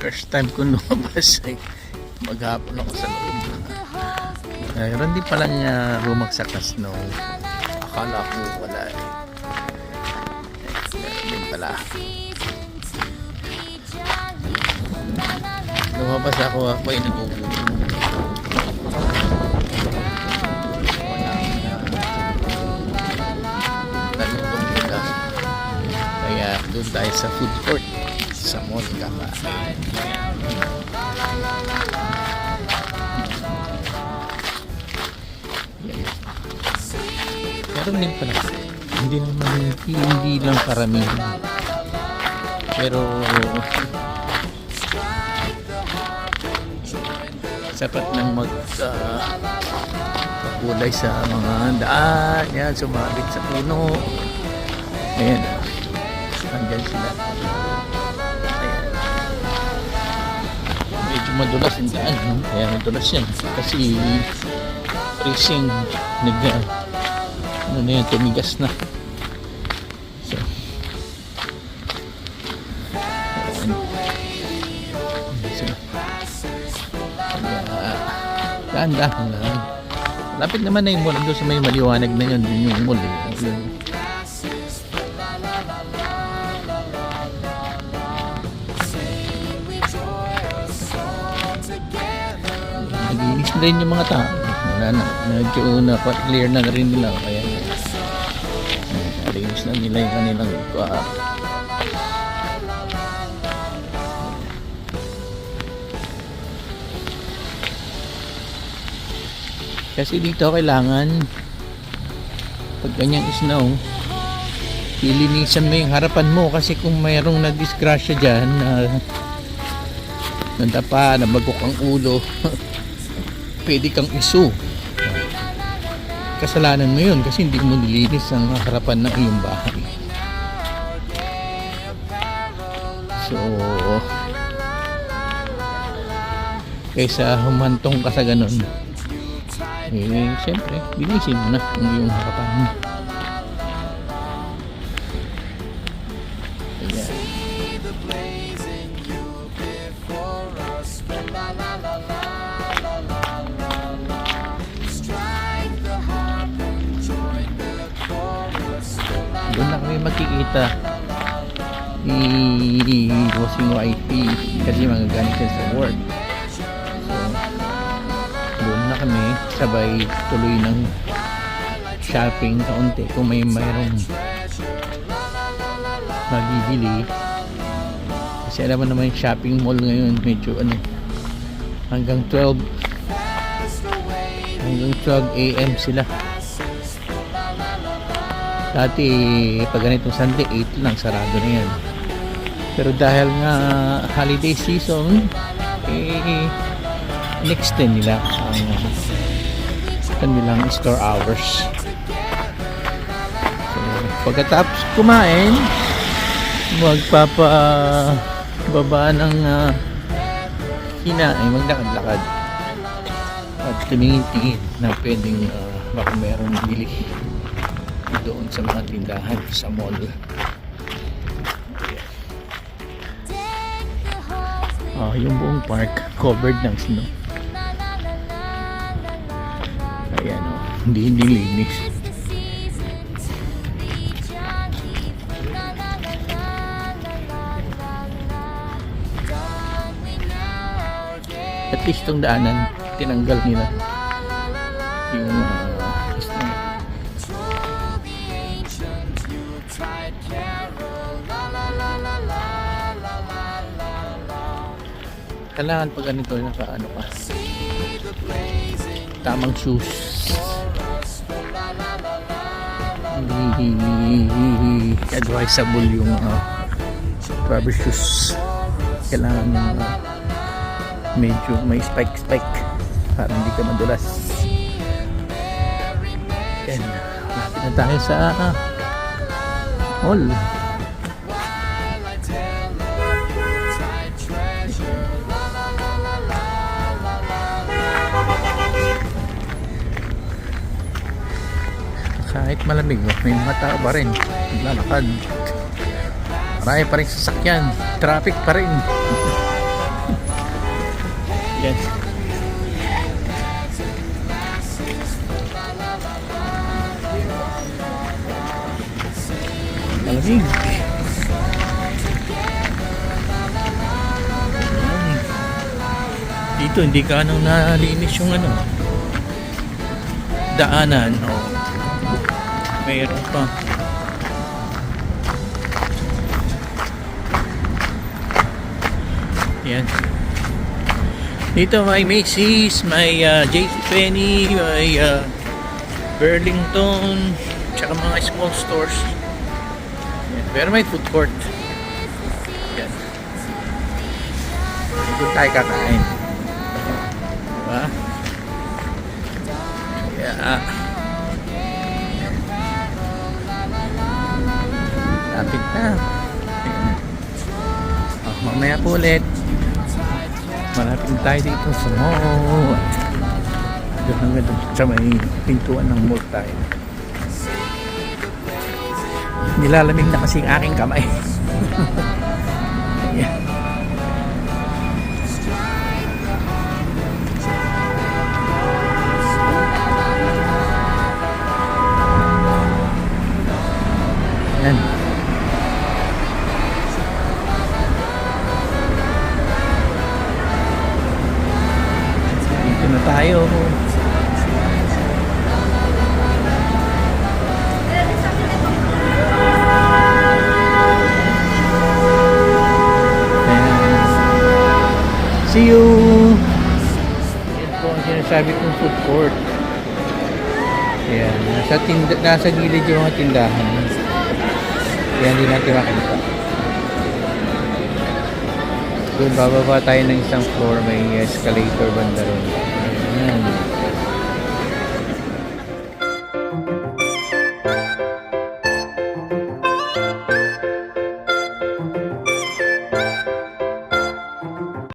First time ko lumabas ay maghapon ako sa loob. Mayroon din palang rumagsak na snow. Akala ko wala eh. Mayroon din pala. Lumabas ako ay nagugulo. Kaya doon tayo sa food court sa mall kakain. Meron din pala, hindi lang karamihan, pero sapat nang magkakulay sa mga daan. Yan, sumabit sa puno. Ayan, andyan sila. Ayan, medyo madulas yung daan, no? Kaya madulas yan kasi freezing, ano na yan, tumigas na. So dahan-dahan lang. Lapit naman na yung mall. Doon sa may maliwanag na yun, yun yung mall eh. Nagiinis na rin yung mga tao. Wala na. Medyo clear na rin nila. Kaya nalinis na nila yung kanilang kasi dito kailangan pag ganyang snow ilinisan mo yung harapan mo, kasi kung mayroong nagdisgrasya dyan na nadapa, nabagok ang ulo pwede kang isu. Kasalanan mo yun kasi hindi mo nilinis ang harapan ng iyong bahay. So kaysa humantong ka sa ganun, eh siyempre linisin mo na ang iyong harapan mo. Ayan. Doon na kami makikita ni Bossing YT kasi magagamit siya sa work. Doon na kami sabay tuloy ng shopping kaunti kung mayroong magibili, kasi alam mo naman yung shopping mall ngayon medyo hanggang 12 AM sila. Dati pag ganitong Sunday 8 lang sarado na yan, pero dahil nga holiday season in-extend nila ang kanilang store hours. So pagkatapos kumain, magpapababa ng hinain, maglakad-lakad at tumingin-tingin na pwedeng baka mayroong bili doon sa mga tindahan sa mall. Yung buong park covered ng snow. Ayan hindi linis. At least itong daanan tinanggal nila yung snow. Kailangan pag ganito naka ka tamang shoes, advisable yung rubber shoes. Kailangan medyo may spike para hindi ka madulas. Yan, lapit na tayo sa mall. Kahit malamig, may mga tao pa rin naglalakad. Marami pa rin sasakyan, traffic pa rin. Yan. Malamig. Dito hindi ka nalinis yung daanan. Oh. Mayroon pa. Yan. Dito may Macy's, may JCPenney, may Burlington, tsaka mga small stores. Yan. Pero may food court. Yan. Doon tayo kakain. Diba? Yeah. Lapit na. Oh, mamaya po ulit. Malapit na tayo dito sa mall. Doon hanggang doon sa may pintuan ng mall tayo. Nilalamig na kasi ang aking kamay. Yeah. Yan. Dito na tayo. See you! Yan po ang sinasabi kong food court. Yan. Nasa gilid yung mga tindahan. Kaya hindi natin makita. Doon bababa tayo ng isang floor. May escalator banda ron. Ayan.